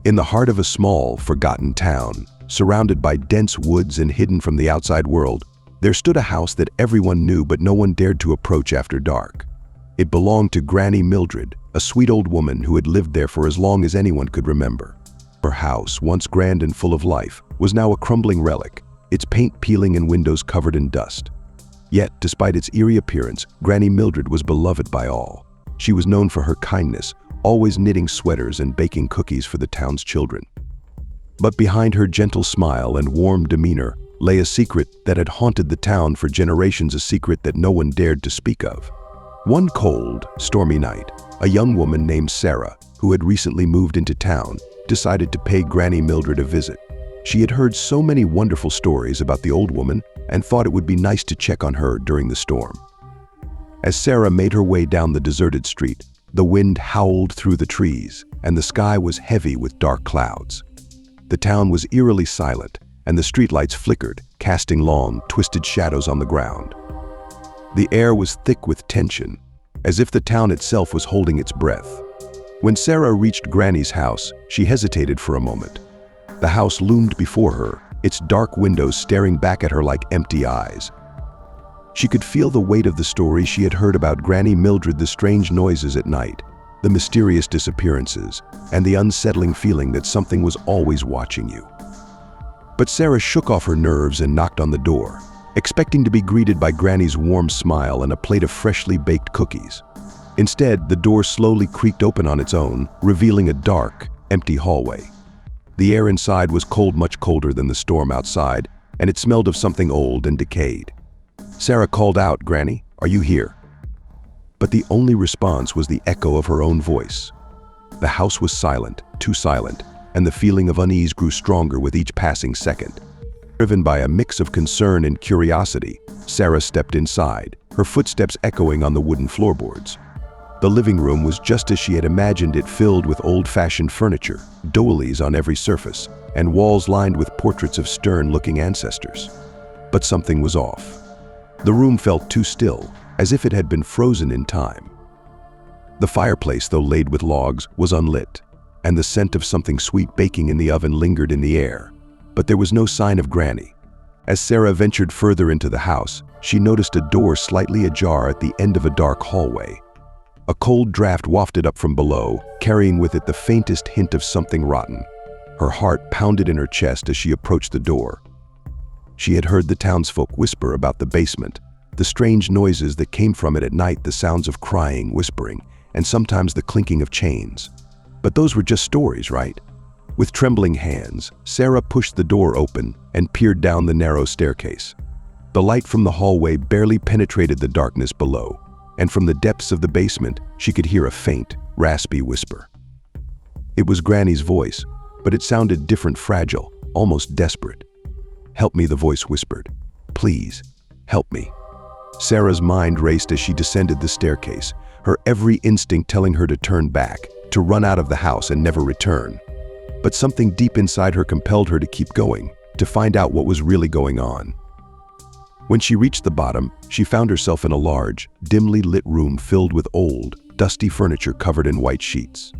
In the heart of a small, forgotten town, surrounded by dense woods and hidden from the outside world, there stood a house that everyone knew but no one dared to approach after dark. It belonged to Granny Mildred, a sweet old woman who had lived there for as long as anyone could remember. Her house, once grand and full of life, was now a crumbling relic, its paint peeling and windows covered in dust. Yet, despite its eerie appearance, Granny Mildred was beloved by all. She was known for her kindness, always knitting sweaters and baking cookies for the town's children. But behind her gentle smile and warm demeanor lay a secret that had haunted the town for generations, a secret that no one dared to speak of. One cold, stormy night, a young woman named Sarah, who had recently moved into town, decided to pay Granny Mildred a visit. She had heard so many wonderful stories about the old woman and thought it would be nice to check on her during the storm. As Sarah made her way down the deserted street, the wind howled through the trees, and the sky was heavy with dark clouds. The town was eerily silent, and the streetlights flickered, casting long, twisted shadows on the ground. The air was thick with tension, as if the town itself was holding its breath. When Sarah reached Granny's house, she hesitated for a moment. The house loomed before her, its dark windows staring back at her like empty eyes. She could feel the weight of the story she had heard about Granny Mildred, the strange noises at night, the mysterious disappearances, and the unsettling feeling that something was always watching you. But Sarah shook off her nerves and knocked on the door, expecting to be greeted by Granny's warm smile and a plate of freshly baked cookies. Instead, the door slowly creaked open on its own, revealing a dark, empty hallway. The air inside was cold, much colder than the storm outside, and it smelled of something old and decayed. Sarah called out, "Granny, are you here?" But the only response was the echo of her own voice. The house was silent, too silent, and the feeling of unease grew stronger with each passing second. Driven by a mix of concern and curiosity, Sarah stepped inside, her footsteps echoing on the wooden floorboards. The living room was just as she had imagined it, filled with old-fashioned furniture, doilies on every surface, and walls lined with portraits of stern-looking ancestors. But something was off. The room felt too still, as if it had been frozen in time. The fireplace, though laid with logs, was unlit, and the scent of something sweet baking in the oven lingered in the air. But there was no sign of Granny. As Sarah ventured further into the house, she noticed a door slightly ajar at the end of a dark hallway. A cold draft wafted up from below, carrying with it the faintest hint of something rotten. Her heart pounded in her chest as she approached the door. She had heard the townsfolk whisper about the basement, the strange noises that came from it at night, the sounds of crying, whispering, and sometimes the clinking of chains. But those were just stories, right? With trembling hands, Sarah pushed the door open and peered down the narrow staircase. The light from the hallway barely penetrated the darkness below, and from the depths of the basement, she could hear a faint, raspy whisper. It was Granny's voice, but it sounded different, fragile, almost desperate. "Help me," the voice whispered. "Please, help me." Sarah's mind raced as she descended the staircase, her every instinct telling her to turn back, to run out of the house and never return. But something deep inside her compelled her to keep going, to find out what was really going on. When she reached the bottom, she found herself in a large, dimly lit room filled with old, dusty furniture covered in white sheets.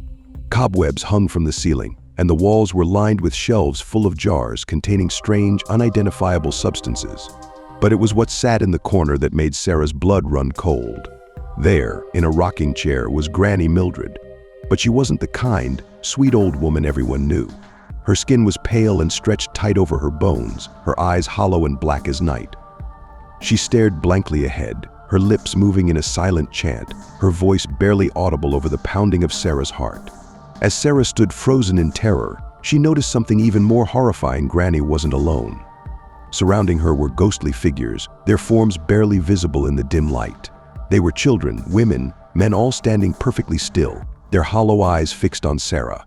Cobwebs hung from the ceiling, and the walls were lined with shelves full of jars containing strange, unidentifiable substances. But it was what sat in the corner that made Sarah's blood run cold. There, in a rocking chair, was Granny Mildred. But she wasn't the kind, sweet old woman everyone knew. Her skin was pale and stretched tight over her bones, her eyes hollow and black as night. She stared blankly ahead, her lips moving in a silent chant, her voice barely audible over the pounding of Sarah's heart. As Sarah stood frozen in terror, she noticed something even more horrifying. Granny wasn't alone. Surrounding her were ghostly figures, their forms barely visible in the dim light. They were children, women, men, all standing perfectly still, their hollow eyes fixed on Sarah.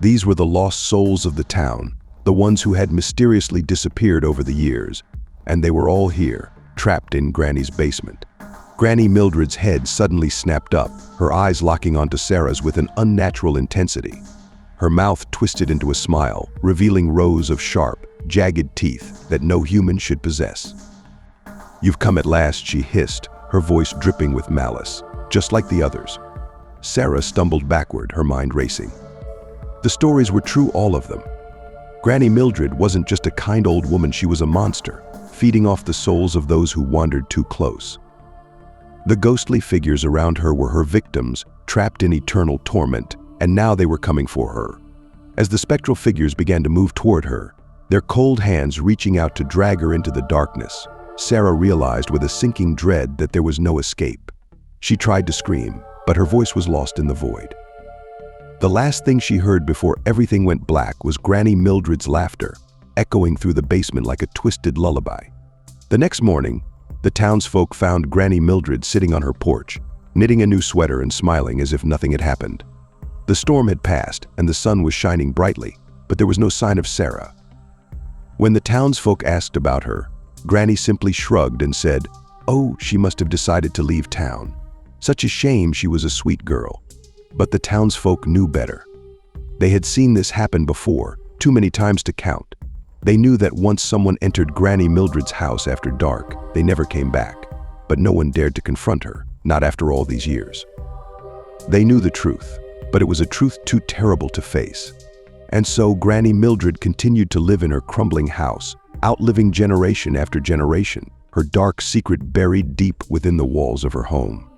These were the lost souls of the town, the ones who had mysteriously disappeared over the years, and they were all here, trapped in Granny's basement. Granny Mildred's head suddenly snapped up, her eyes locking onto Sarah's with an unnatural intensity. Her mouth twisted into a smile, revealing rows of sharp, jagged teeth that no human should possess. "You've come at last," she hissed, her voice dripping with malice, just like the others. Sarah stumbled backward, her mind racing. The stories were true, all of them. Granny Mildred wasn't just a kind old woman, she was a monster, feeding off the souls of those who wandered too close. The ghostly figures around her were her victims, trapped in eternal torment, and now they were coming for her. As the spectral figures began to move toward her, their cold hands reaching out to drag her into the darkness, Sarah realized with a sinking dread that there was no escape. She tried to scream, but her voice was lost in the void. The last thing she heard before everything went black was Granny Mildred's laughter, echoing through the basement like a twisted lullaby. The next morning, the townsfolk found Granny Mildred sitting on her porch, knitting a new sweater and smiling as if nothing had happened. The storm had passed and the sun was shining brightly, but there was no sign of Sarah. When the townsfolk asked about her, Granny simply shrugged and said, "Oh, she must have decided to leave town. Such a shame, she was a sweet girl." But the townsfolk knew better. They had seen this happen before, too many times to count. They knew that once someone entered Granny Mildred's house after dark, they never came back. But no one dared to confront her, not after all these years. They knew the truth, but it was a truth too terrible to face. And so Granny Mildred continued to live in her crumbling house, outliving generation after generation, her dark secret buried deep within the walls of her home.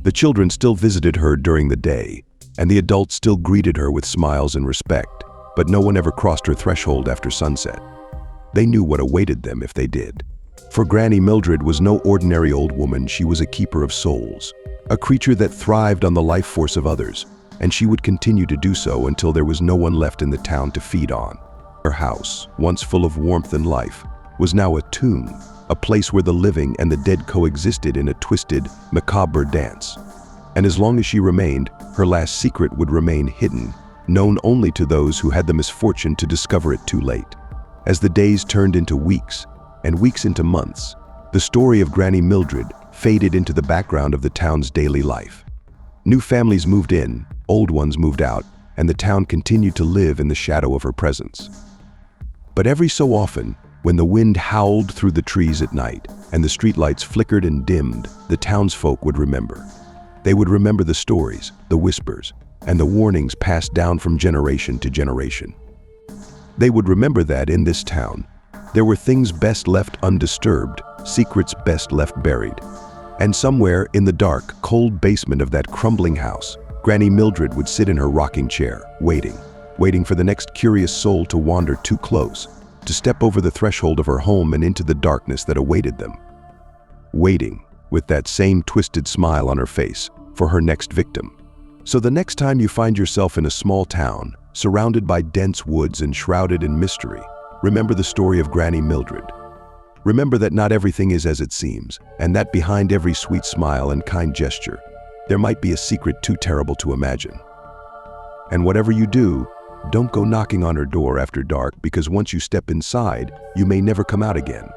The children still visited her during the day, and the adults still greeted her with smiles and respect, but no one ever crossed her threshold after sunset. They knew what awaited them if they did. For Granny Mildred was no ordinary old woman, she was a keeper of souls, a creature that thrived on the life force of others, and she would continue to do so until there was no one left in the town to feed on. Her house, once full of warmth and life, was now a tomb, a place where the living and the dead coexisted in a twisted, macabre dance. And as long as she remained, her last secret would remain hidden, known only to those who had the misfortune to discover it too late. As the days turned into weeks, and weeks into months, the story of Granny Mildred faded into the background of the town's daily life. New families moved in, old ones moved out, and the town continued to live in the shadow of her presence. But every so often, when the wind howled through the trees at night and the streetlights flickered and dimmed, the townsfolk would remember. They would remember the stories, the whispers, and the warnings passed down from generation to generation. They would remember that in this town, there were things best left undisturbed, secrets best left buried. And somewhere in the dark, cold basement of that crumbling house, Granny Mildred would sit in her rocking chair, waiting for the next curious soul to wander too close, to step over the threshold of her home and into the darkness that awaited them. Waiting, with that same twisted smile on her face, for her next victim. So the next time you find yourself in a small town, surrounded by dense woods and shrouded in mystery, remember the story of Granny Mildred. Remember that not everything is as it seems, and that behind every sweet smile and kind gesture, there might be a secret too terrible to imagine. And whatever you do, don't go knocking on her door after dark, because once you step inside, you may never come out again.